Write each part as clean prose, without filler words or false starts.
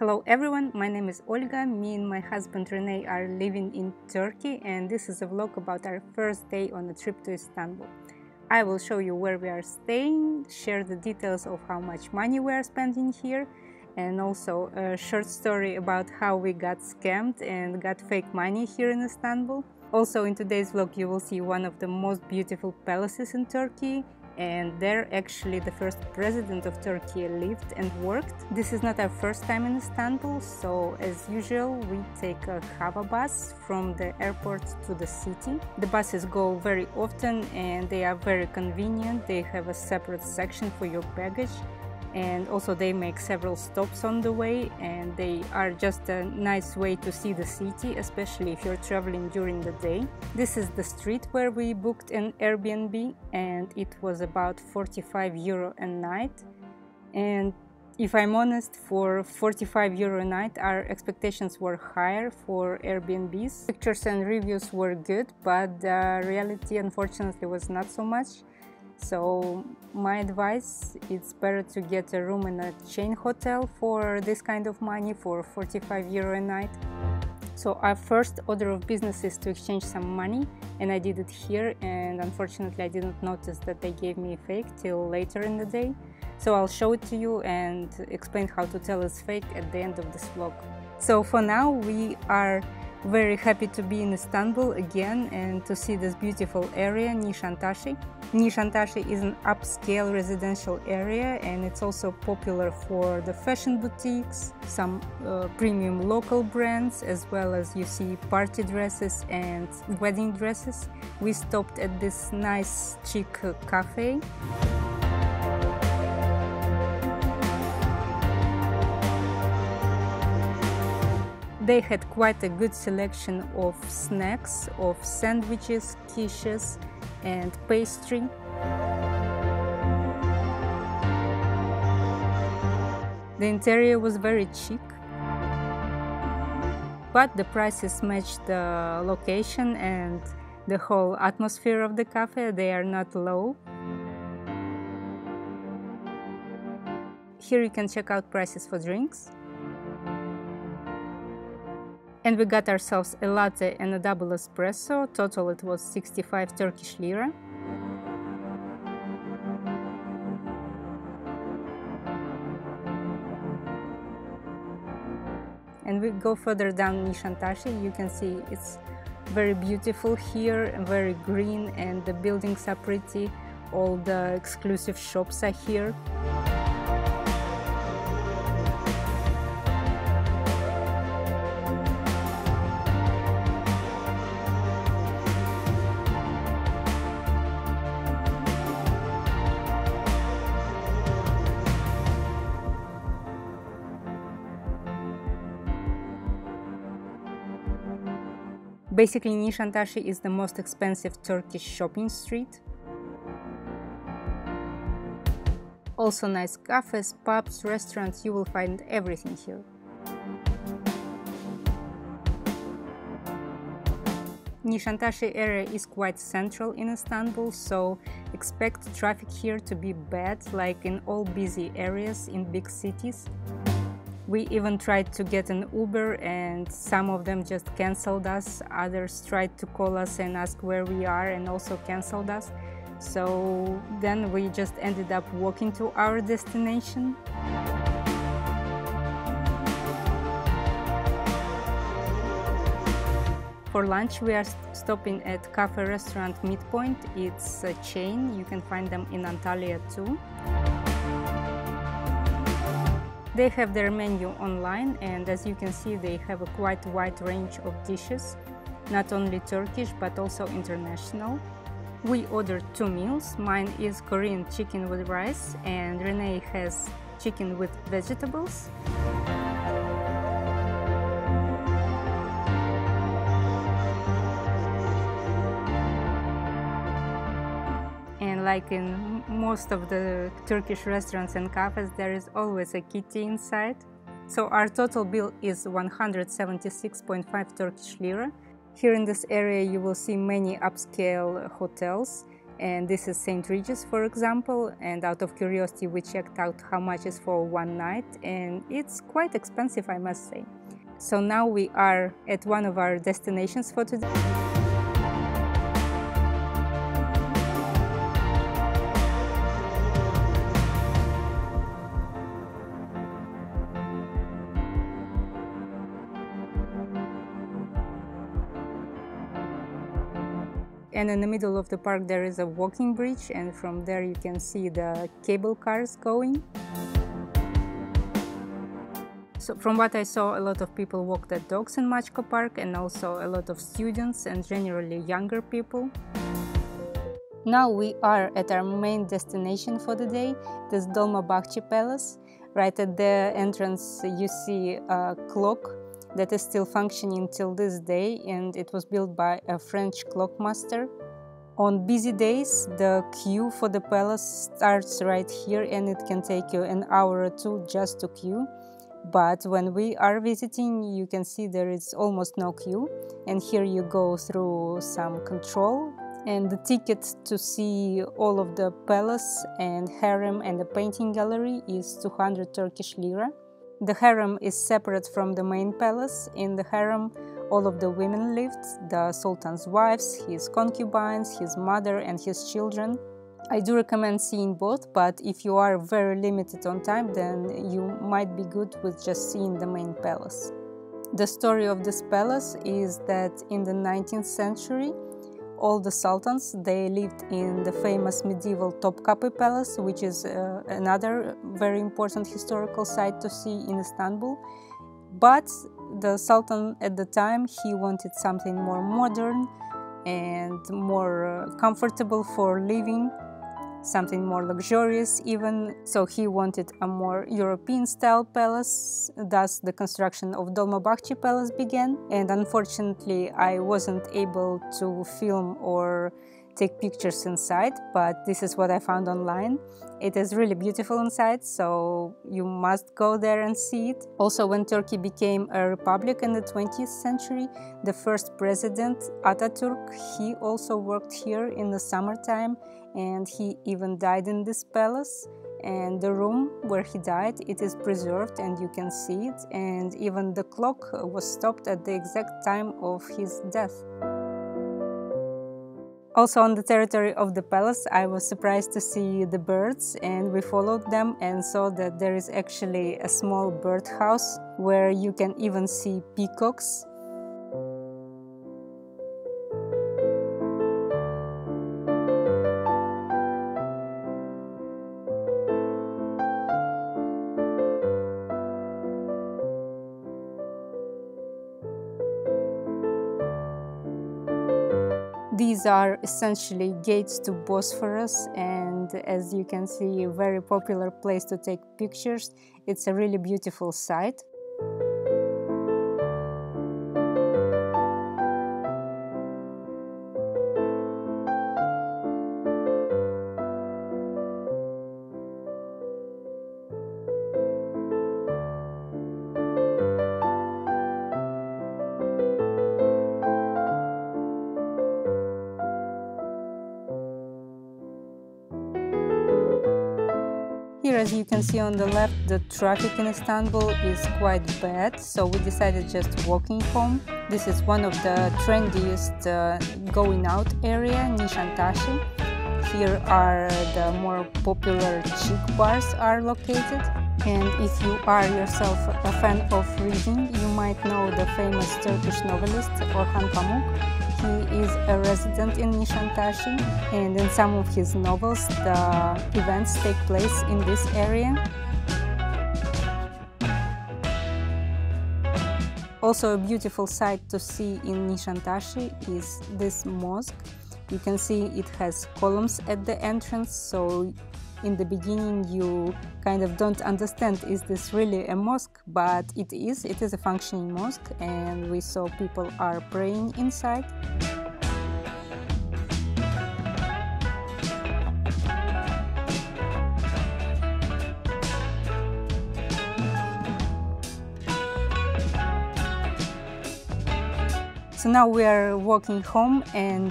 Hello everyone, my name is Olga. Me and my husband Rene are living in Turkey, and this is a vlog about our first day on a trip to Istanbul. I will show you where we are staying, share the details of how much money we are spending here, and also a short story about how we got scammed and got fake money here in Istanbul. Also in today's vlog you will see one of the most beautiful palaces in Turkey, and there actually the first president of Turkey lived and worked. This is not our first time in Istanbul, so as usual we take a Hava bus from the airport to the city. The buses go very often and they are very convenient. They have a separate section for your baggage, and also they make several stops on the way, and they are just a nice way to see the city, especially if you're traveling during the day. This is the street where we booked an Airbnb, and it was about 45 euro a night. And if I'm honest, for 45 euro a night our expectations were higher for Airbnbs. Pictures and reviews were good, but the reality unfortunately was not so much. So my advice, it's better to get a room in a chain hotel for this kind of money, for 45 euro a night. So our first order of business is to exchange some money, and I did it here, and unfortunately I didn't notice that they gave me a fake till later in the day. So I'll show it to you and explain how to tell it's fake at the end of this vlog. So for now we are very happy to be in Istanbul again and to see this beautiful area, Nişantaşı. Nişantaşı is an upscale residential area, and it's also popular for the fashion boutiques, some premium local brands, as well as you see party dresses and wedding dresses. We stopped at this nice chic cafe. They had quite a good selection of snacks, of sandwiches, quiches and pastry. The interior was very chic, but the prices matched the location and the whole atmosphere of the cafe. They are not low. Here you can check out prices for drinks. And we got ourselves a latte and a double espresso. Total it was 65 Turkish lira. And we go further down Nişantaşı. You can see it's very beautiful here, very green, and the buildings are pretty. All the exclusive shops are here. Basically, Nişantaşı is the most expensive Turkish shopping street. Also nice cafes, pubs, restaurants, you will find everything here. Nişantaşı area is quite central in Istanbul, so expect traffic here to be bad, like in all busy areas in big cities. We even tried to get an Uber, and some of them just cancelled us. Others tried to call us and ask where we are and also cancelled us. So then we just ended up walking to our destination. For lunch we are stopping at cafe restaurant Midpoint. It's a chain, you can find them in Antalya too. They have their menu online, and as you can see they have a quite wide range of dishes, not only Turkish but also international. We ordered 2 meals. Mine is Korean chicken with rice, and Rene has chicken with vegetables. And like in most of the Turkish restaurants and cafes, there is always a kitty inside. So our total bill is 176.5 Turkish lira. Here in this area you will see many upscale hotels, And this is St. Regis, for example, and out of curiosity we checked out how much is for one night, and it's quite expensive, I must say. So now we are at one of our destinations for today. And in the middle of the park there is a walking bridge, and from there you can see the cable cars going. So from what I saw, a lot of people walk their dogs in Machko Park, and also a lot of students and generally younger people. Now we are at our main destination for the day, this Dolmabahce Palace. Right at the entrance you see a clock that is still functioning till this day, and it was built by a French clockmaster. On busy days, the queue for the palace starts right here, and it can take you an hour or two just to queue. But when we are visiting, you can see there is almost no queue, and here you go through some control. And the ticket to see all of the palace and harem and the painting gallery is 200 Turkish lira. The harem is separate from the main palace. In the harem, all of the women lived, the Sultan's wives, his concubines, his mother and his children. I do recommend seeing both, but if you are very limited on time, then you might be good with just seeing the main palace. The story of this palace is that in the 19th century, all the sultans, they lived in the famous medieval Topkapi Palace, which is another very important historical site to see in Istanbul. But the sultan at the time, he wanted something more modern and more comfortable for living, something more luxurious even. So he wanted a more European style palace. Thus the construction of Dolmabahce Palace began, and unfortunately I wasn't able to film or take pictures inside, but this is what I found online. It is really beautiful inside, so you must go there and see it. Also, when Turkey became a republic in the 20th century, the first president, Atatürk, he also worked here in the summertime, and he even died in this palace. And the room where he died, it is preserved and you can see it, and even the clock was stopped at the exact time of his death. Also on the territory of the palace, I was surprised to see the birds, and we followed them and saw that there is actually a small bird house where you can even see peacocks. These are essentially gates to Bosphorus, and as you can see, a very popular place to take pictures. It's a really beautiful site. Here, as you can see on the left, the traffic in Istanbul is quite bad, so we decided just walking home. This is one of the trendiest going out area, Nişantaşı. Here are the more popular chic bars are located. And if you are yourself a fan of reading, you might know the famous Turkish novelist Orhan Pamuk. He is a resident in Nişantaşı, and in some of his novels the events take place in this area. Also a beautiful sight to see in Nişantaşı is this mosque. You can see it has columns at the entrance, so in the beginning you kind of don't understand, is this really a mosque? But it is a functioning mosque, and we saw people are praying inside. So now we are walking home, and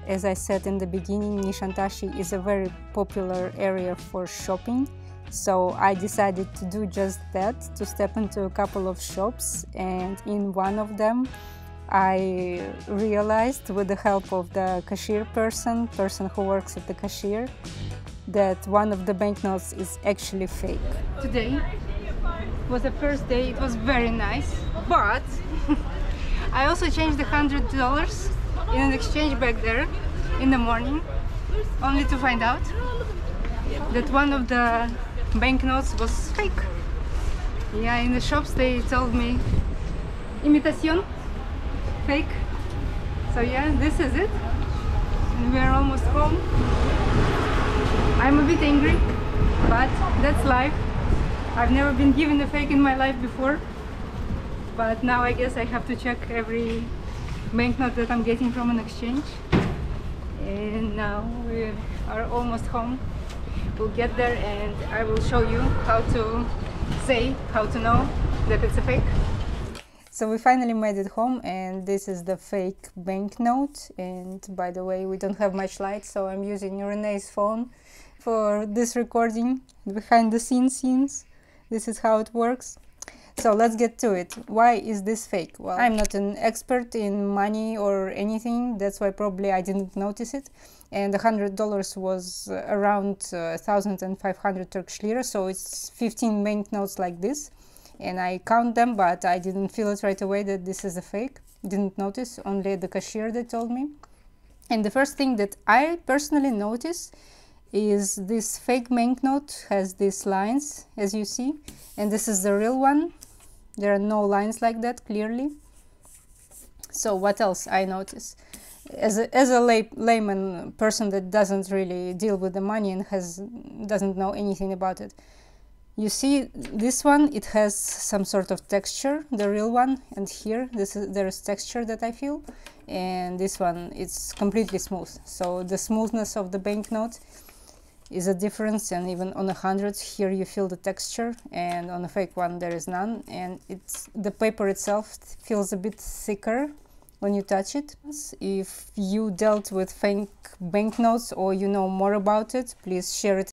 as I said in the beginning, Nishantashi is a very popular area for shopping. So I decided to do just that, to step into a couple of shops, and in one of them I realized, with the help of the cashier person who works at the cashier, that one of the banknotes is actually fake. Today was the first day. It was very nice, but I also changed the $100 in an exchange back there in the morning, only to find out that one of the banknotes was fake. Yeah, in the shops they told me imitation, fake. So yeah, this is it, and we are almost home. I'm a bit angry, but that's life. I've never been given a fake in my life before, but now I guess I have to check every banknote that I'm getting from an exchange. And now we are almost home. We'll get there and I will show you how to know that it's a fake. So we finally made it home, and this is the fake banknote. And by the way, we don't have much light, so I'm using Renee's phone for this recording, behind the scenes. This is how it works. So let's get to it. Why is this fake? Well, I'm not an expert in money or anything, that's why probably I didn't notice it. And the $100 was around 1,500 Turkish lira, so it's 15 banknotes like this. And I count them, but I didn't feel it right away that this is a fake. Didn't notice, only the cashier that told me. And the first thing that I personally noticed is this fake banknote has these lines, as you see, and this is the real one. There are no lines like that, clearly. So what else I notice? As a layman person that doesn't really deal with the money and doesn't know anything about it, you see this one, it has some sort of texture, the real one, and here there is texture that I feel, and this one, it's completely smooth. So the smoothness of the banknote is a difference, and even on 100 here you feel the texture, and on a fake one there is none, and the paper itself feels a bit thicker when you touch it. If you dealt with fake banknotes or you know more about it, please share it